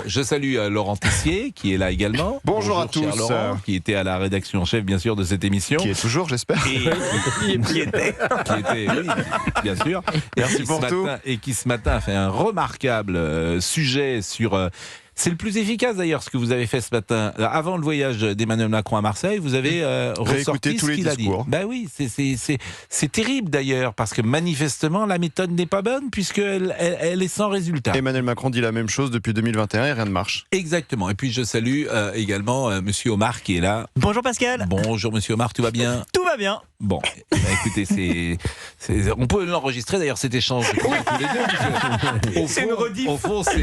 je salue Laurent Tessier, qui est là également. Bonjour à cher tous. Laurent, qui était à la rédaction en chef, bien sûr, de cette émission. Qui est toujours, j'espère. Qui était, oui, bien sûr. Merci pour tout. Et qui ce matin a fait un remarquable sujet sur... c'est le plus efficace d'ailleurs ce que vous avez fait ce matin. Avant le voyage d'Emmanuel Macron à Marseille, vous avez ressorti tous ce les qu'il a dit. discours. Ben oui, c'est terrible d'ailleurs, parce que manifestement la méthode n'est pas bonne puisqu'elle elle est sans résultat. Emmanuel Macron dit la même chose depuis 2021 et rien ne marche. Exactement. Et puis je salue également Monsieur Omar qui est là. Bonjour Pascal. Bonjour Monsieur Omar, tout va bien? Tout va bien. Bon, écoutez, on peut l'enregistrer d'ailleurs cet échange. Tous les deux. C'est une rediff. Au fond, c'est...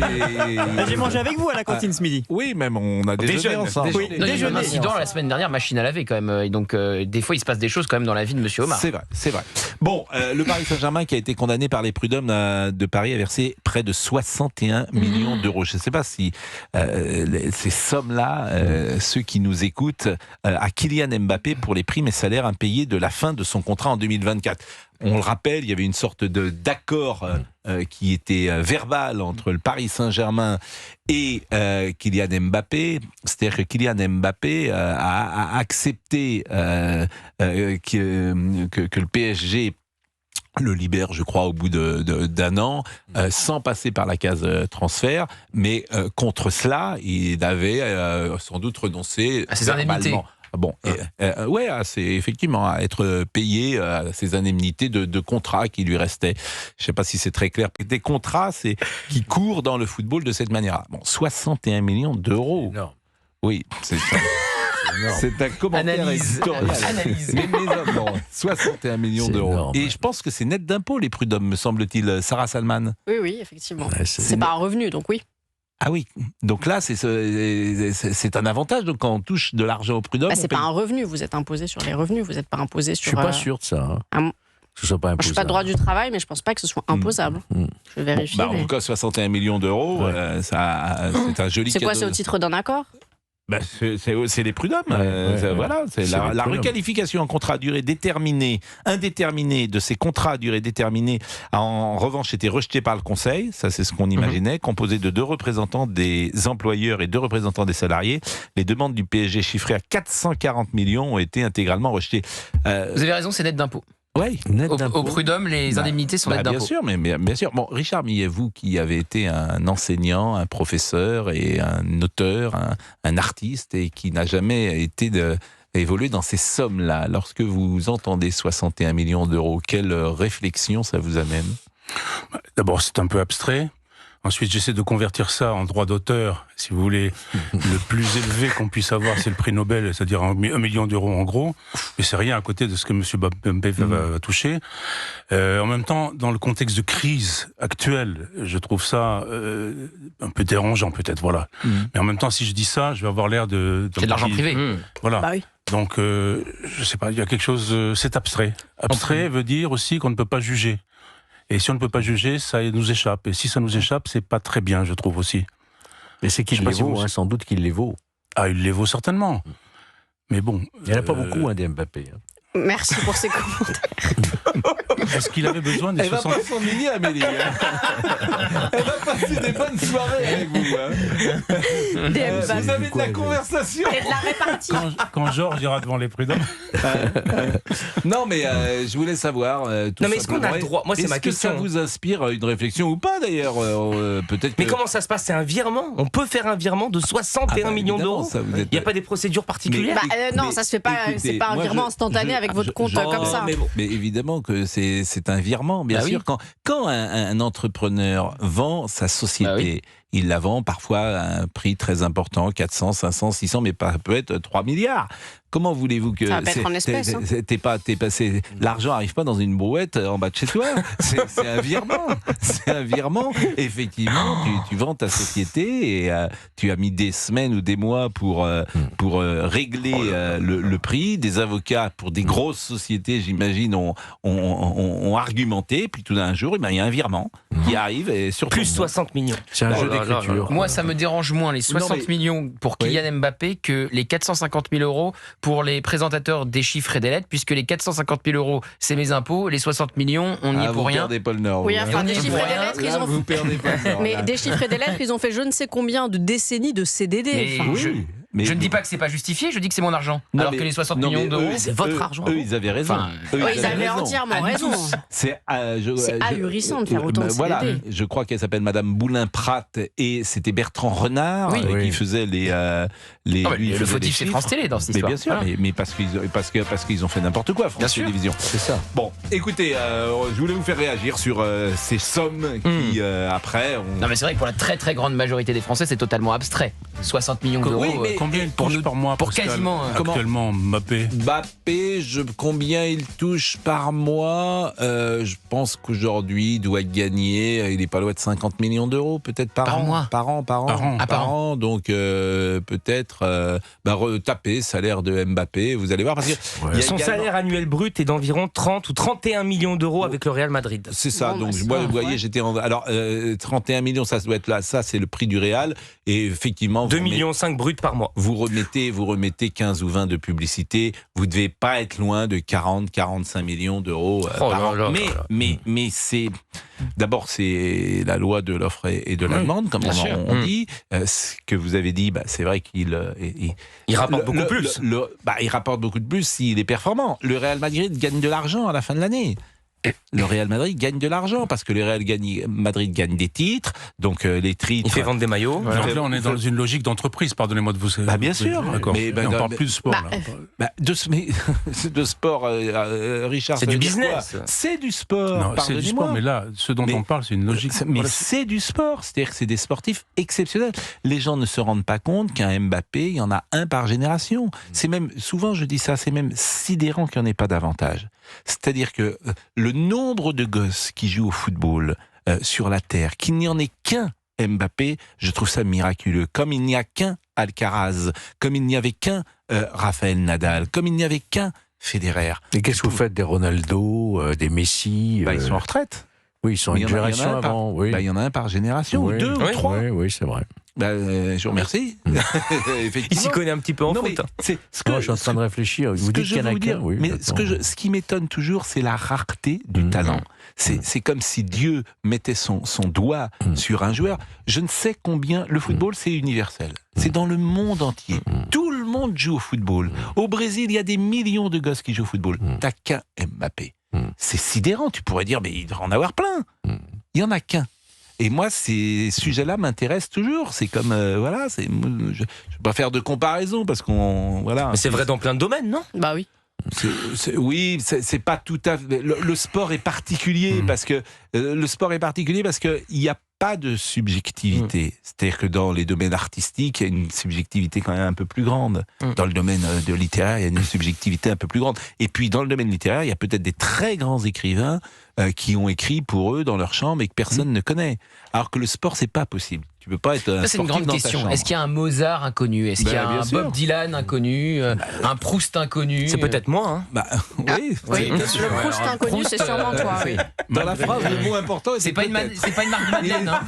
J'ai mangé avec vous à la cantine ce midi. Oui, même on a déjeuné ensemble. Oui, Non, il y a eu un déjeuner. incident la semaine dernière, machine à laver quand même. Et donc, des fois, il se passe des choses quand même dans la vie de Monsieur Omar. C'est vrai. Bon, le Paris Saint-Germain qui a été condamné par les prud'hommes de Paris a versé près de 61 millions d'euros. Je ne sais pas si ces sommes-là, ceux qui nous écoutent, à Kylian Mbappé pour les primes et salaires impayés de la fin de son contrat en 2024. On le rappelle, il y avait une sorte d'accord qui était verbal entre le Paris Saint-Germain et Kylian Mbappé. C'est-à-dire que Kylian Mbappé a accepté que le PSG le libère, je crois, au bout d'un an, sans passer par la case transfert, mais contre cela, il avait sans doute renoncé à ses indemnités. Bon, c'est effectivement à être payé ses indemnités de contrat qui lui restaient. Je ne sais pas si c'est très clair. Des contrats, qui courent dans le football de cette manière. Bon, 61 millions d'euros. Énorme. Oui, c'est un commentaire Analyse. éditorial. Mais bon, 61 millions C'est d'euros. énorme. Et je pense que c'est net d'impôts, les prud'hommes, me semble-t-il. Sarah Salman. Oui, effectivement. Ouais, C'est pas un revenu, donc oui. Ah oui, donc là, c'est un avantage. Donc quand on touche de l'argent au prud'homme, C'est pas un revenu, vous êtes imposé sur les revenus, vous n'êtes pas imposé Je sur... suis pas sûr de ça. Que ce soit pas Moi, je imposable. suis pas de droit du travail, mais je pense pas que ce soit imposable. Je vérifie. En tout cas, 61 millions d'euros, c'est un joli C'est cadeau. quoi, c'est au titre d'un accord? C'est les prud'hommes. Voilà, c'est C'est les la prud'hommes. requalification en contrat à durée déterminée, indéterminée de ces contrats à durée déterminée a en revanche été rejetée par le Conseil. Ça, c'est ce qu'on imaginait, composé de 2 représentants des employeurs et 2 représentants des salariés. Les demandes du PSG chiffrées à 440 millions ont été intégralement rejetées. Vous avez raison, c'est net d'impôts. Oui. Au prud'homme, les indemnités sont nettes Bien d'impôts. sûr, mais bien sûr. Bon, Richard Millet, vous qui avez été un enseignant, un professeur et un auteur, un artiste et qui n'a jamais été évolué dans ces sommes-là, lorsque vous entendez 61 millions d'euros, quelle réflexion ça vous amène? D'abord, c'est un peu abstrait. Ensuite, j'essaie de convertir ça en droit d'auteur, si vous voulez. Le plus élevé qu'on puisse avoir, c'est le prix Nobel, c'est-à-dire 1 million d'euros en gros. Mais c'est rien à côté de ce que M. Mbappé va toucher. En même temps, dans le contexte de crise actuelle, je trouve ça un peu dérangeant peut-être, voilà. Mais en même temps, si je dis ça, je vais avoir l'air de... C'est de l'argent privé. Voilà. Bah oui. Donc, je sais pas, il y a quelque chose... c'est abstrait. Abstrait veut dire aussi qu'on ne peut pas juger. Et si on ne peut pas juger, ça nous échappe. Et si ça nous échappe, c'est pas très bien, je trouve aussi. Mais c'est qu'il Je sais les pas si vaut, vous- sans doute qu'il les vaut. Ah, il les vaut certainement. Mais bon. Il n'y en a pas beaucoup, des Mbappé. Merci pour ces commentaires. Est-ce qu'il avait besoin des Elle va 60... pas s'ennuyer, Amélie. Elle va passer des bonnes soirées avec vous. Vous avez de la conversation. Et de la répartie. Quand Georges ira devant les prud'hommes. Non, mais je voulais savoir. Tout Non, mais est-ce qu'on a simplement, le droit? Moi, c'est ma question. Est-ce que ça vous inspire une réflexion ou pas d'ailleurs peut-être. Mais que... comment ça se passe? C'est un virement? On peut faire un virement de 61 millions évidemment, d'euros? ça, vous êtes- Il n'y a pas des procédures particulières? Non, ça se fait pas. écoutez, C'est pas un moi, virement je- instantané avec votre compte je- comme ça. Mais évidemment que c'est un virement, bien Bah sûr. Quand un entrepreneur vend sa société, Bah oui. il la vend parfois à un prix très important, 400, 500, 600, mais ça peut être 3 milliards. Comment voulez-vous que... Ça va pas être en espèces, hein. L'argent n'arrive pas dans une brouette en bas de chez toi. C'est un virement. C'est un virement. Effectivement, tu vends ta société et tu as mis des semaines ou des mois pour régler le prix. Des avocats pour des grosses sociétés, j'imagine, ont argumenté. Puis tout d'un jour, il y a un virement qui arrive. Et sur Plus ton compte. 60 millions. C'est un jeu d'écriture. Moi, ça me dérange moins les 60 millions pour Kylian Mbappé que les 450 000 euros pour les présentateurs des chiffres et des lettres, puisque les 450 000 euros, c'est mes impôts, les 60 millions, on n'y est vous pour rien. perdez Paul Nord. Oui, vous. enfin, des on est chiffres pour et des rien. lettres, ils Là, ont vous perdez Paul Nord. Mais là. des chiffres et des lettres, ils ont fait je ne sais combien de décennies de CDD. Mais Enfin, je ne dis pas que c'est pas justifié, je dis que c'est mon argent. Non, alors mais- que les 60 non, millions mais d'euros, eux, c'est votre eux- argent. Eux, ils avaient raison. Enfin, Eux, ils avaient entièrement raison. C'est ahurissant de faire autant de voilà, CDD. je crois qu'elle s'appelle Madame Boulin-Pratt et c'était Bertrand Renard Oui. qui Oui. faisait les. Non, mais lui, il le faisait fautif, des c'est chiffres. France Télé dans cette Mais histoire. bien sûr, Voilà. mais parce qu'ils ont fait n'importe quoi, France Bien sûr. Télévisions. C'est ça. Bon, écoutez, je voulais vous faire réagir sur ces sommes qui, après, Non, mais c'est vrai que pour la très très grande majorité des Français, c'est totalement abstrait. 60 millions d'euros. Oui, mais- Combien il pour touche nous- par mois, pour Pascal, quasiment, actuellement, Mbappé? Mbappé, combien il touche par mois Je pense qu'aujourd'hui, il doit gagner, il n'est pas loin de 50 millions d'euros, peut-être par Par an. mois. Par an. Par an. Ah, par an. Donc, peut-être retaper salaire de Mbappé, vous allez voir. Parce que il y a Son également- salaire annuel brut est d'environ 30 ou 31 millions d'euros avec le Real Madrid. C'est ça, Bon, donc bah, moi, ça, vous voyez, ouais. j'étais en. Alors, 31 millions, ça doit être là, ça c'est le prix du Real. Et effectivement, 2,5 millions bruts par mois. vous remettez 15 ou 20 de publicité, vous devez pas être loin de 40-45 millions d'euros Oh par là an. là mais, là là. mais c'est d'abord c'est la loi de l'offre et de la Oui, demande, comme bien sûr. on dit. Ce que vous avez dit, c'est vrai qu'il Il rapporte beaucoup plus. il rapporte beaucoup de plus s'il est performant. Le Real Madrid gagne de l'argent à la fin de l'année. Le Real Madrid gagne de l'argent parce que le Real Madrid gagne des titres, donc les titres. Il fait vendre des maillots. Donc là, on est dans une logique d'entreprise, pardonnez-moi de vous... Bah, bien sûr. D'accord. Mais, Mais on parle plus de sport, là. de sport, Richard. C'est ça du veut dire business. quoi C'est du sport. Non, c'est du pardonnez-moi. sport, mais là, ce dont Mais- on parle, c'est une logique. Mais Voilà, c'est du sport, c'est-à-dire que c'est des sportifs exceptionnels. Les gens ne se rendent pas compte qu'un Mbappé, il y en a un par génération. C'est même, souvent je dis ça, c'est même sidérant qu'il n'y en ait pas davantage. C'est-à-dire que le nombre de gosses qui jouent au football sur la Terre, qu'il n'y en ait qu'un Mbappé, je trouve ça miraculeux. Comme il n'y a qu'un Alcaraz, comme il n'y avait qu'un Rafael Nadal, comme il n'y avait qu'un Federer. Et qu'est-ce que vous faites des Ronaldo, des Messi Ils sont en retraite. Oui, ils sont Mais une il y en a génération un par- avant. Oui. Il y en a un par génération, Oui. ou deux, ou Oui. trois. Oui, c'est vrai. Je vous remercie. Il Effectivement. s'y connaît un petit peu en Non, foot. mais c'est ce que Moi, je suis en train de réfléchir. Vous ce que dites je qu'il y en veux a vous dire, qu'un, oui. mais d'accord. ce qui m'étonne toujours, c'est la rareté du talent. C'est comme si Dieu mettait son doigt sur un joueur. Je ne sais combien. Le football, c'est universel. C'est dans le monde entier. Tout le monde joue au football. Au Brésil, il y a des millions de gosses qui jouent au football. T'as qu'un Mbappé. C'est sidérant. Tu pourrais dire, mais il devrait en avoir plein. Il y en a qu'un. Et moi, ces sujets-là m'intéressent toujours. C'est comme, voilà, je ne vais pas faire de comparaison parce qu'on, voilà. Mais c'est vrai dans plein de domaines, non? Bah oui. Oui, c'est pas tout à fait. Le sport est particulier parce que il n'y a pas de subjectivité. C'est-à-dire que dans les domaines artistiques, il y a une subjectivité quand même un peu plus grande. Dans le domaine de littéraire, il y a une subjectivité un peu plus grande. Et puis dans le domaine littéraire, il y a peut-être des très grands écrivains qui ont écrit pour eux dans leur chambre et que personne ne connaît. Alors que le sport, c'est pas possible. Tu peux pas être un Ça, c'est une sportif grande dans ta question. chambre. Est-ce qu'il y a un Mozart inconnu? Est-ce qu'il y a bien un sûr. Bob Dylan inconnu? Un Proust inconnu? C'est peut-être moi, hein. Bah, oui. Oui, bien sûr. le Proust Alors, inconnu, Proust, c'est sûrement toi. oui. Dans la phrase, le mot important, C'est pas une marque de Madeleine, hein.